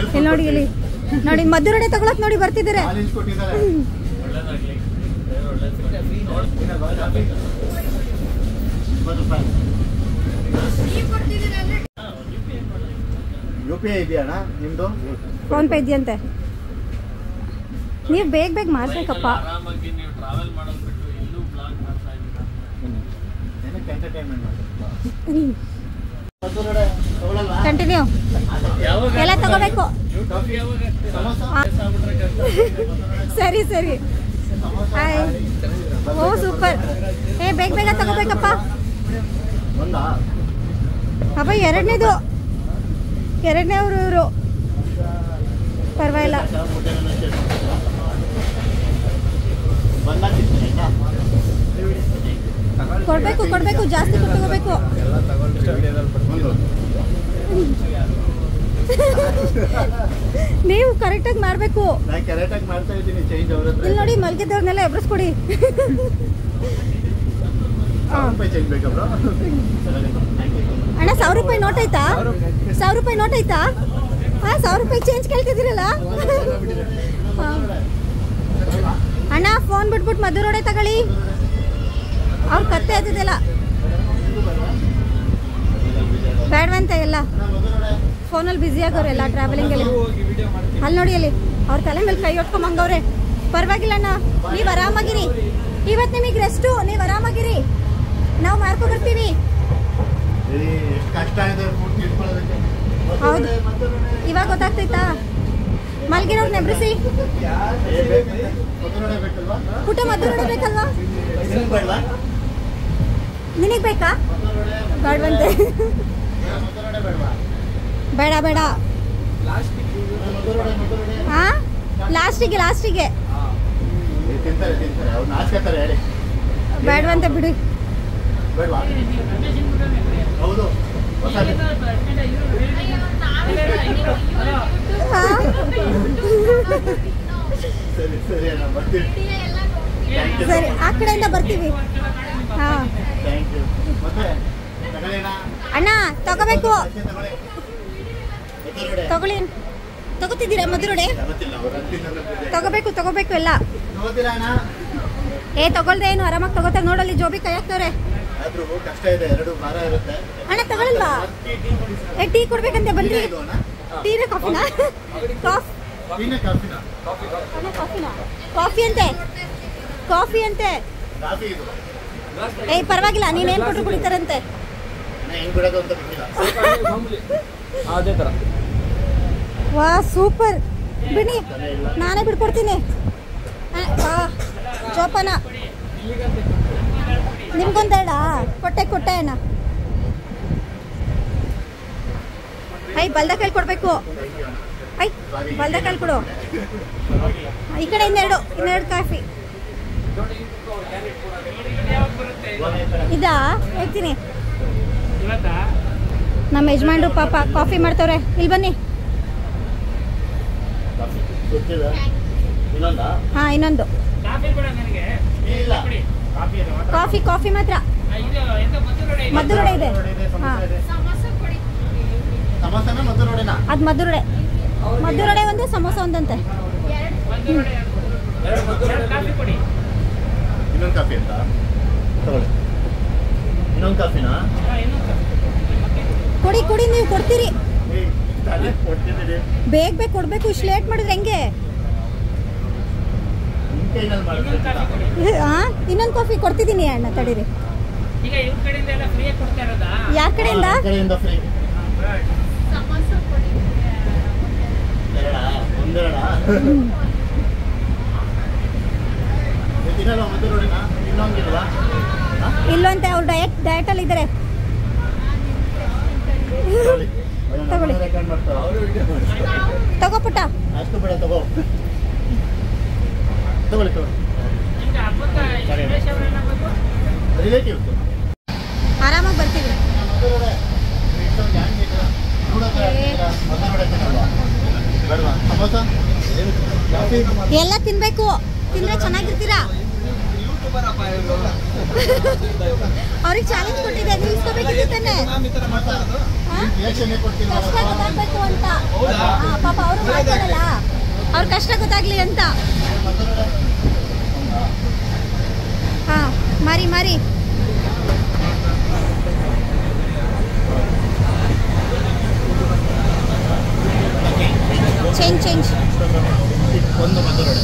ಇಲ್ಲಿ ನೋಡಿ, ಇಲ್ಲಿ ನೋಡಿ ಮಧುರಡೆ ತಗೊಳಕ್ ನೋಡಿ ಬರ್ತಿದ್ದಾರೆ. UPI ಇದೆಯಣ್ಣ ನಿಮ್ದು? ಫೋನ್ ಪೇ ಇದೆಯಂತೆ. ನೀವು ಬೇಗ ಬೇಗ ಮಾಡ್ಬೇಕಪ್ಪ. ಕಂಟಿನ್ಯೂ ಎಲ್ಲ ತಗೋಬೇಕು. ಸರಿ ಸರಿ, ಓ ಸೂಪರ್. ಬೇಗ ಬೇಗ ತಗೋಬೇಕಪ್ಪ. ಅಪ್ಪ ಎರಡನೇ ಇವರು ಪರವಾಗಿಲ್ಲ. ಕೊಡ್ಬೇಕು ಜಾಸ್ತಿ ತಗೋಬೇಕು. ನೀವು ಕರೆಕ್ಟಾಗಿ ಮಾಡಬೇಕು. ಇಲ್ಲಿ ನೋಡಿ ಮಲ್ಗಿದ್ದವ್ರನ್ನೆಲ್ಲ ಎಬ್ರಿಸ್ಕೊಡಿ. ಅಣ್ಣ 1000 ರೂಪಾಯಿ ನೋಟ್ ಆಯ್ತಾ? 1000 ರೂಪಾಯಿ ನೋಟ್ ಆಯ್ತಾ? 1000 ರೂಪಾಯಿ ಚೇಂಜ್ ಕೇಳ್ತಿದ್ದೀರಲ್ಲ ಅಣ್ಣ. ಫೋನ್ ಬಿಟ್ಬಿಟ್ಟು ಮಧುರೋಡೆ ತಗೊಳ್ಳಿ. ಅವ್ರ ಕತ್ತೆ ಆಯ್ತದಲ್ಲ ಬೇಡವಂತೆ, ಎಲ್ಲ ಫೋನಲ್ಲಿ ಬ್ಯುಸಿ ಆಗೋರೆಲ್ಲ ಟ್ರಾವೆಲಿಂಗಲ್ಲಿ. ಅಲ್ಲಿ ನೋಡಿ, ಅಲ್ಲಿ ಅವ್ರ ತಲೆ ಮೇಲೆ ಕೈ ಹೊಟ್ಕೊಂಬಂಗವ್ರೆ. ಪರವಾಗಿಲ್ಲ ಅಣ್ಣ, ನೀವು ಆರಾಮಾಗಿರಿ. ಇವತ್ತು ನಿಮಗೆ ರೆಸ್ಟು, ನೀವು ಆರಾಮಾಗಿರಿ. ನಾವು ಮಾಡ್ಕೊಬರ್ತೀವಿ. ಹೌದು, ಇವಾಗ ಗೊತ್ತಾಗ್ತೈತಾ? ಮಲ್ಗಿರೋರ್ನ ಎಬ್ರಿಸಿ. ಪುಟ್ಟ ಮಧುರೋಡೆ ಬೇಕಲ್ವಾ? ನಿನಗೆ ಬೇಕಾ? ಬೇಡವಂತೆ. ಬೇಡ ಹಾ, ಲಾಸ್ಟಿಗೆ ಬೇಡವಂತೆ ಬಿಡಿ. ಸರಿ, ಆ ಕಡೆಯಿಂದ ಬರ್ತೀವಿ. ಹಾ ಅಣ್ಣ ತಗೋಬೇಕು. ತಗೊಳ್ಳಿ, ತಗೋತಿದ್ದೀರಾ ಮಧುರೋಡೆ? ತಗೋಬೇಕು ಎಲ್ಲ. ತಗೊಳ್ದೆ ಏನು, ಆರಾಮಾಗಿ ತಗೋತಾರೆ. ನೋಡಲ್ಲಿ ಜೋಬಿ ಕೈ ಹಾಕ್ತವ್ರೆ. ಅಣ್ಣ ತಗೊಳ್ವಾ? ಟೀ ಕೊಡ್ಬೇಕಂತೆ, ಬನ್ನಿ. ಟೀನ ಕಾಫಿನಾ? ಕಾಫಿ ಅಂತೆ. ಪರವಾಗಿಲ್ಲ, ನೀನೇನ್ ಕೊಟ್ಟರು ಕುಡಿತಾರಂತೆ. ವಾ ಸೂಪರ್, ಬಿಡಿ ನಾನೇ ಬಿಡ್ಕೊಡ್ತೀನಿ. ಜೋಪಾನ. ನಿಮ್ಗೊಂದೇಳ ಕೊಟ್ಟೆ ಅಣ್ಣ. ಬಲ್ದ ಕೈಲಿ ಕೊಡ್ಬೇಕು. ಬಲ್ದ ಕೈಲಿ ಕೊಡು. ಈ ಕಡೆ ಇನ್ನೆರಡು ಕಾಫಿ ಇದಾ ಹೇಳ್ತೀನಿ. ನಮ್ಮ ಯಜಮಾನ್ರು ಪಾಪ ಕಾಫಿ ಮಾಡ್ತವ್ರೆ. ಇಲ್ಲಿ ಬನ್ನಿ. ಹಾ, ಇನ್ನೊಂದು ಕಾಫಿ ಮಾತ್ರ. ಮಧುರೋಡೆ ಇದೆ. ಅದು ಮಧುರೋಡೆ ಒಂದು, ಸಮೋಸ ಒಂದಂತೆ. ಕೊಡಿ, ನೀವು ಕೊಡ್ತೀರಿ. ಬೇಗ ಕೊಡ್ಬೇಕು. ಇಷ್ಟು ಲೇಟ್ ಮಾಡಿದ್ರೆ ಹೆಂಗೆ? ಇನ್ನೊಂದು ಕಾಫಿ ಕೊಡ್ತಿದ್ದೀನಿ ಅಣ್ಣ, ತಡೀರಿ. ಯಾರ ಕಡೆಯಿಂದ? ಇಲ್ಲಂತೆ, ಅವ್ರು ಡಯಟ್ ಅಲ್ಲಿ ಇದ್ದಾರೆ. ತಗೊಳ್ಳಿ, ತಗೋ ಪುಟ್ಟ. ಆರಾಮಾಗಿ ಬರ್ತೀವಿ. ಎಲ್ಲ ತಿನ್ಬೇಕು, ತಿಂದ್ರೆ ಚೆನ್ನಾಗಿರ್ತೀರಾ. ಅವ್ರಿಗೆ ಚಾಲೆಂಜ್ ಕೊಟ್ಟಿದ್ದೆ, ನೀವು ಇಸ್ಕೋಬೇಕಿತ್ತು ತಾನೆ. ರಿಯಾಕ್ಷನ್ ಕೊಡ್ತೀನಿ ಕಷ್ಟ ಗೊತ್ತಾಗ್ಬೇಕು ಅಂತ. ಪಾಪ ಅವರು ಮಾಡ್ತಾರಲ್ಲ, ಅವ್ರ ಕಷ್ಟ ಗೊತ್ತಾಗ್ಲಿ ಅಂತ. ಹಾ, ಮಾರಿ ಮಾರಿ. ಚೇಂಜ್ ಒಂದು ಮಧುರಡೆ,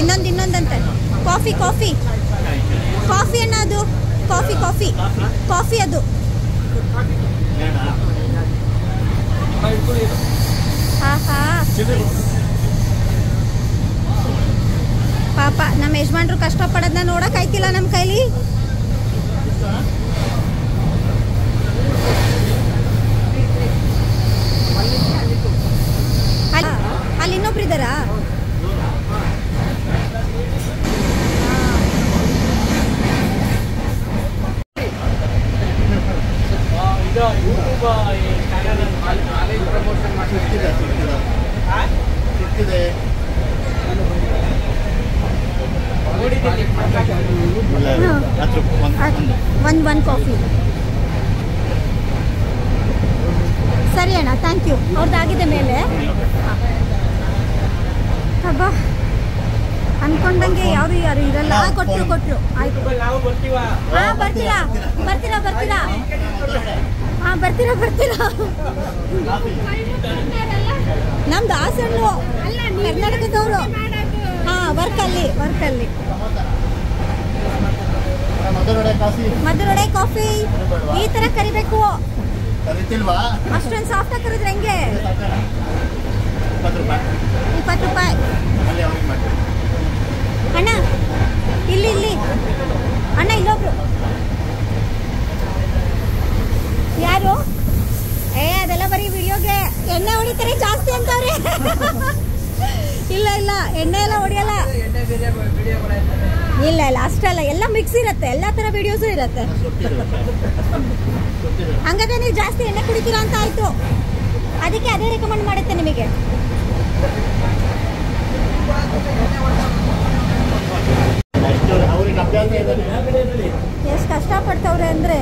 ಇನ್ನೊಂದಂತೆ. ಕಾಫಿ ಅಣ್ಣ, ಅದು ಕಾಫಿ ಅದು. ಆಹಾ, ಪಾಪ ನಮ್ಮ ಯಜಮಾನ್ರು ಕಷ್ಟಪಡೋದನ್ನ ನೋಡಕ್ ಆಯ್ತಿಲ್ಲ ನಮ್ಮ ಕೈಲಿ. ಅಲ್ಲಿ ಇನ್ನೊಬ್ರು ಇದ್ದಾರಾ? ಒಂದು ಕಾಫಿ. ಸರಿ ಅಣ್ಣ, ಥ್ಯಾಂಕ್ ಯು. ಅವ್ರದ್ದಾಗಿದೆ ಮೇಲೆ. ಹಬ್ಬ ಅನ್ಕೊಂಡಂಗೆ ಯಾರು ಇರಲ್ಲ. ಕೊಟ್ರು ಆಯ್ತು. ಬರ್ತೀರಾ? ನಮ್ದು ಹಾಸನ್ನು, ಕರ್ನಾಟಕದವರು. ವರ್ಕಲ್ಲಿ ಮಧುರಡೆ ಕಾಫಿ ಈ ತರ ಕರಿಬೇಕು. ಅಷ್ಟೊಂದು ಸಾಫ್ಟ್ ಆಗಿ ಕರಿದ್ರೆ ಹೆಂಗೆ? 20 ರೂಪಾಯಿ ಅಣ್ಣ. ಇಲ್ಲಿ ಅಣ್ಣ, ಇಲ್ಲೊಬ್ರು ಯಾರು? ಅದೆಲ್ಲ ಬರೀ ವಿಡಿಯೋಗೆ ಎಣ್ಣೆ ಹೊಡಿತಾರೆ ಜಾಸ್ತಿ ಅಂತವ್ರೆ. ಇಲ್ಲ ಎಣ್ಣೆ ಎಲ್ಲ ಹೊಡಿಯಲ್ಲ. ಇಲ್ಲ ಅಷ್ಟಲ್ಲ, ಎಲ್ಲ ಮಿಕ್ಸ್ ಇರುತ್ತೆ, ಎಲ್ಲ ತರ ವಿಡಿಯೋಸು ಇರುತ್ತೆ. ಹಂಗಾದ್ರೆ ನೀವು ಜಾಸ್ತಿ ಎಣ್ಣೆ ಕುಡಿತೀರಾ ಅಂತ ಆಯ್ತು. ಅದಕ್ಕೆ ಅದೇ ರೆಕಮೆಂಡ್ ಮಾಡುತ್ತೆ ನಿಮಗೆ. ಎಷ್ಟು ಕಷ್ಟಪಡ್ತವ್ರೆ ಅಂದ್ರೆ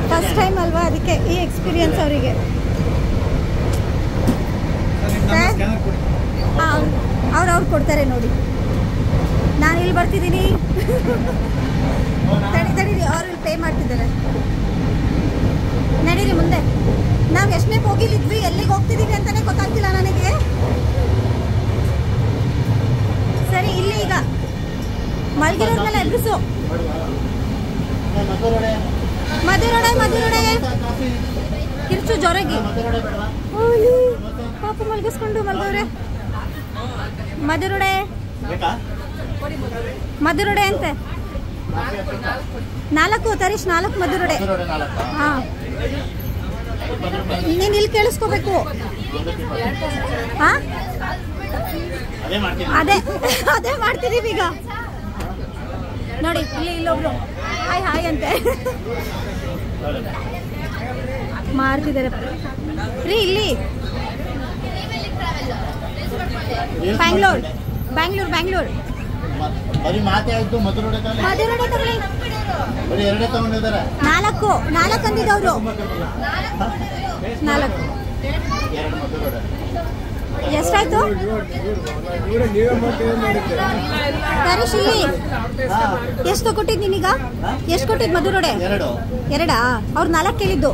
ಫಸ್ಟ್ ಟೈಮ್ ಅಲ್ವಾ, ಅದಕ್ಕೆ ಈ ಎಕ್ಸ್ಪೀರಿಯನ್ಸ್ ಅವರಿಗೆ. ಅವ್ರು ಕೊಡ್ತಾರೆ ನೋಡಿ. ನಾನು ಇಲ್ಲಿ ಬರ್ತಿದ್ದೀನಿ. ತಡೀರಿ, ಅವ್ರು ಇಲ್ಲಿ ಪೇ ಮಾಡ್ತಿದ್ದಾರೆ. ನಡೀರಿ ಮುಂದೆ. ನಾವು ಎಷ್ಟನೇ ಹೋಗಿಲಿದ್ವಿ, ಎಲ್ಲಿಗೆ ಹೋಗ್ತಿದ್ದೀವಿ ಅಂತಾನೆ ಗೊತ್ತಾಗ್ತಿಲ್ಲ ನನಗೆ. ಸರಿ, ಇಲ್ಲಿ ಈಗ ಮಲ್ಗಿರೋದ್ಮೇಲೆ ಎಬ್ಬಿಸು. ಮಧುರಡೆ ಕಿರ್ಚು ಜೋರಾಗಿ. ಪಾಪ ಮಲ್ಗಿಸ್ಕೊಂಡು ಮಲ್ಗವ್ರೆ. ಮಧುರಡೆ ಅಂತೆ. 4 ತರೀಶ್, 4 ಮಧುರಡೆ. ಹಾ, ನೀನ್ ಇಲ್ಲಿ ಕೇಳಿಸ್ಕೋಬೇಕು. ಅದೇ ಮಾಡ್ತಿದೀವಿ ಈಗ ನೋಡಿ. ಇಲ್ಲೊಬ್ರು ಹಾಯ್ ಅಂತೆ ಮಾಡ್ತಿದ್ದಾರೆ ರೀ. ಇಲ್ಲಿ ಬ್ಯಾಂಗ್ಳೂರ್ ಬರೀ ಮಾತಾಡ್ತು. ಮಧುರಡೆ ತಗೊಳ್ಳಿ. 4 ಅಂದಿದ್ದವ್ರು. 4 ಎಷ್ಟಾಯ್ತು? ಹರೀಶ್, ಇಲ್ಲಿ ಎಷ್ಟು ಕೊಟ್ಟಿದ್ ನೀನೀಗ? ಎಷ್ಟು ಕೊಟ್ಟಿದ್ ಮಧುರಡೆ? 2. ಅವ್ರು 4 ಕೇಳಿದ್ದು.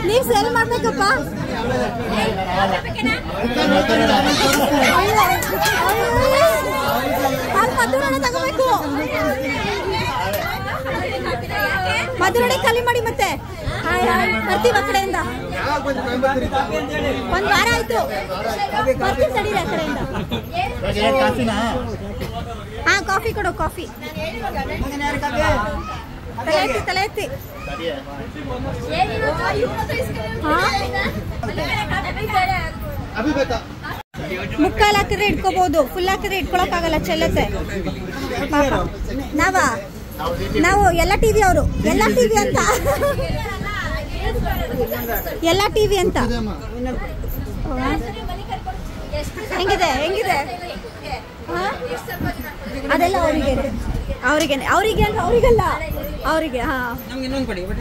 ನೀವ್ ಸೇಲ್ ಮಾಡ್ಬೇಕಪ್ಪ. ಮಧುರಡೆ ತಗೋಬೇಕು. ಮಧುರಡೆ ಖಾಲಿ ಮಾಡಿ ಮತ್ತೆ ಬರ್ತೀವಿ ಆ ಕಡೆಯಿಂದ. 1 ವಾರ ಆಯ್ತು. ಬರ್ತೀವಿ ತಡೀರಿ ಆ ಕಡೆಯಿಂದ. ಹಾ, ಕಾಫಿ ಕೊಡು. ಕಾಫಿ ತಲೆ ಎತ್ತಿ. ಮುಕ್ಕಾಲು ಹಾಕಿದ್ರೆ ಇಟ್ಕೋಬಹುದು, ಫುಲ್ ಹಾಕಿದ್ರೆ ಇಟ್ಕೊಳಕ್ಕಾಗಲ್ಲ, ಚೆಲ್ಲತ್ತೆ. ನಾವು ಎಲ್ಲ ಟಿವಿ ಅವರು, ಎಲ್ಲ ಟಿವಿ ಅಂತ ಹೆಂಗಿದೆ ಅದೆಲ್ಲ ಅವರಿಗೆ ಅಂದ್ರೆ ಅವರಿಗಲ್ಲ ಅವರಿಗೆ. ಹಾ, ನಮ್ಗೆ ಇನ್ನೊಂದು ಕೊಡಿ ಬಟ್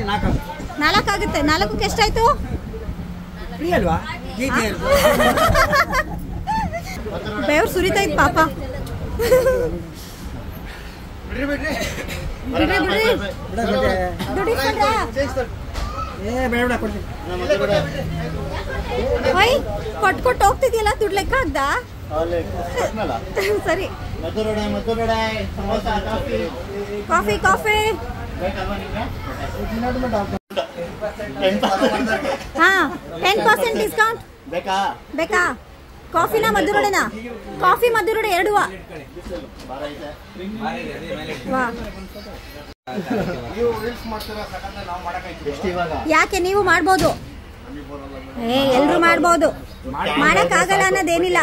4 ಆಗುತ್ತೆ. 4ಕ್ಕೆ ಎಷ್ಟಾಯ್ತು? ಫ್ರೀ ಅಲ್ವಾ? ಬೆವ್ರು ಸುರಿತಾ ಇತ್ತು ಪಾಪ. ಬಿಡ್ರಿ ದುಡ್ಡು ಇಸ್ಕೊಂಡ್ರಾ? ಬೇಡ ಕೊಡ್ತೀನಿ. ಓಯ್ ಕೊಟ್ಟು ಹೋಗ್ತಿದ್ಯಲ್ಲ, ದುಡ್ಡು ಲೆಕ್ಕ ಆಗ್ದಾ? ಸರಿ. ಕಾಫಿ ಹಾ, 10% ಡಿಸ್ಕೌಂಟ್ ಬೇಕಾ? ಕಾಫಿನ ಮಧುರೊಡೆನಾ? ಕಾಫಿ ಮಧುರೊಡೆ 2. ವಾ, ಯಾಕೆ ನೀವು ಮಾಡ್ಬೋದು? ಎಲ್ರು ಮಾಡ್ಬೋದು, ಮಾಡಕ್ ಆಗಲ್ಲ ಅನ್ನೋದೇನಿಲ್ಲ.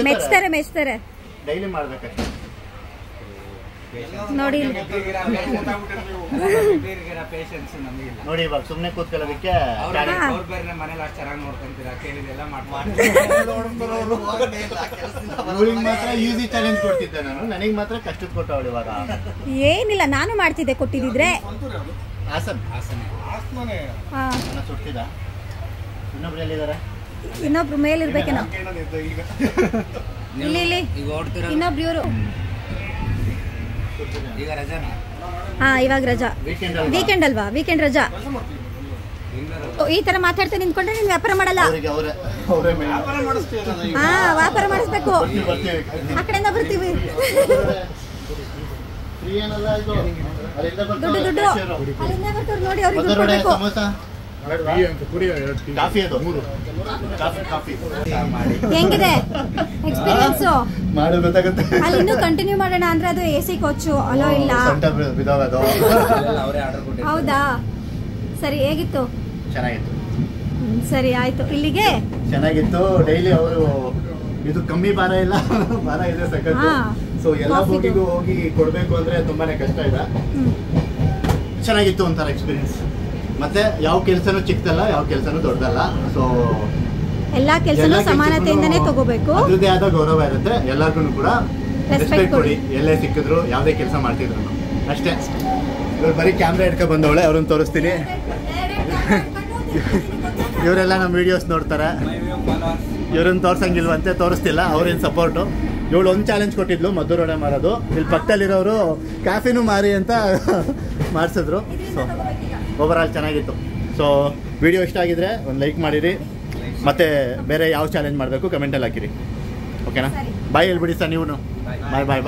ಮೆಚ್ತಾರೆ ಡೈಲಿ ಮಾಡ್ಬೇಕಷ್ಟೇ. ನೋಡಿ ನೋಡಿ ಇವಾಗ ಸುಮ್ಮನೆ ಕೂತ್ಕೊಳ್ಳೋದಕ್ಕೆ ಮಾತ್ರ ಈಸಿ ಚಾಲೆಂಜ್ ಕೊಡ್ತಿದ್ದೆ ನಾನು, ನನಗೆ ಮಾತ್ರ ಕಷ್ಟದ ಕೊಟ್ಟವಳು. ಇವಾಗ ಏನಿಲ್ಲ, ನಾನು ಮಾಡ್ತಿದ್ದೆ ಕೊಟ್ಟಿದ್ರೆ. ಸುಡ್ತಿದ್ದ ಇನ್ನೊಬ್ರು ಎಲ್ಲಿದ್ದಾರೆ? ಇನ್ನೊಬ್ರು ಮೇಲಿರ್ಬೇಕೇನೋ. ಇಲ್ಲಿ ಇನ್ನೊಬ್ರು ಇವರು. ಹಾ, ಇವಾಗ ರಜಾ, ವೀಕೆಂಡ್ ಅಲ್ವಾ? ವೀಕೆಂಡ್ ರಜಾ. ಈ ತರ ಮಾತಾಡ್ತಾ ನಿಂತ್ಕೊಂಡ್ರೆ ನೀನ್ ವ್ಯಾಪಾರ ಮಾಡಲ್ಲ. ಹಾ, ವ್ಯಾಪಾರ ಮಾಡಿಸ್ಬೇಕು. ಆ ಕಡೆಯಿಂದ ಬರ್ತೀವಿ. ದುಡ್ಡು ಅಲ್ಲಿಂದ ಬರ್ತಾರೆ ನೋಡಿ, ಅವ್ರಿಗೆ ದುಡ್ಡು ಕೊಡ್ಬೇಕು. ಹೆಂಗಿದೆ ಎಕ್ಸ್ಪೀರಿಯನ್ಸ್? ಅಲ್ಲಿ ಇನ್ನೂ ಕಂಟಿನ್ಯೂ ಮಾಡೋಣ ಅಂದ್ರೆ ಅದು AC ಕೋಚು ಅಲೋ ಇಲ್ಲ. ಹೌದಾ? ಸರಿ, ಹೇಗಿತ್ತು? ಚೆನ್ನಾಗಿತ್ತು. ಸರಿ ಆಯ್ತು, ಇಲ್ಲಿಗೆ ಚೆನ್ನಾಗಿತ್ತು. ಡೈಲಿ ಅವರು ಇದು ಕಮ್ಮಿ ಭಾರ ಇಲ್ಲ, ಭಾರ ಇದೆ ಸಖತ್ತು. ಸೊ ಎಲ್ಲ ಬೋಗಿಗೂ ಹೋಗಿ ಕೊಡ್ಬೇಕು ಅಂದ್ರೆ ತುಂಬಾನೇ ಕಷ್ಟ ಇದೆ. ಚೆನ್ನಾಗಿತ್ತು ಒಂಥರ ಎಕ್ಸ್ಪೀರಿಯನ್ಸ್. ಮತ್ತೆ ಯಾವ ಕೆಲಸನೂ ಚಿಕ್ಕದಲ್ಲ, ಯಾವ ಕೆಲಸನೂ ದೊಡ್ಡದಲ್ಲ. ಸೊ ಎಲ್ಲಾ ಕೆಲಸನೂ ಸಮಾನತೆಯಿಂದನೇ ತಗೋಬೇಕು. ಅದ್ರದ್ದೇ ಆದ ಗೌರವ ಇರುತ್ತೆ. ಎಲ್ಲರಿಗೂ ಕೂಡ ರೆಸ್ಪೆಕ್ಟ್ ಕೊಡಿ. ಎಲ್ಲೇ ಸಿಕ್ಕಿದ್ರು, ಯಾವುದೇ ಕೆಲಸ ಮಾಡ್ತಿದ್ರು ಅಷ್ಟೇ. ಇವ್ರು ಬರೀ ಕ್ಯಾಮ್ರಾ ಇಟ್ಕೊಂಡು ಬಂದವಳೆ, ಅವ್ರನ್ನ ತೋರಿಸ್ತೀನಿ. ಇವರೆಲ್ಲ ನಮ್ಮ ವಿಡಿಯೋಸ್ ನೋಡ್ತಾರೆ. ಇವ್ರನ್ನ ತೋರ್ಸಂಗಿಲ್ವಂತೆ, ತೋರಿಸ್ತಿಲ್ಲ. ಅವ್ರೇನು ಸಪೋರ್ಟು. ಇವಳು ಒಂದು ಚಾಲೆಂಜ್ ಕೊಟ್ಟಿದ್ಲು, ಮಧುರೊಡೆ ಮಾರೋದು. ಇಲ್ಲಿ ಪಕ್ಕದಲ್ಲಿರೋರು ಕಾಫಿನೂ ಮಾರಿ ಅಂತ ಮಾಡಿಸಿದ್ರು. ಸೊ ಓವರಾಲ್ ಚೆನ್ನಾಗಿತ್ತು. ಸೊ ವಿಡಿಯೋ ಇಷ್ಟ ಆಗಿದ್ರೆ ಒಂದು ಲೈಕ್ ಮಾಡಿರಿ. ಮತ್ತೆ ಬೇರೆ ಯಾವ ಚಾಲೆಂಜ್ ಮಾಡಬೇಕು ಕಮೆಂಟಲ್ಲಿ ಹಾಕಿರಿ. ಓಕೆನಾ? ಬಾಯ್ ಹೇಳ್ಬಿಡಿ ಸರ್ ನೀವು. ಬಾಯ್ ಬಾಯ್ ಬಾಯ್.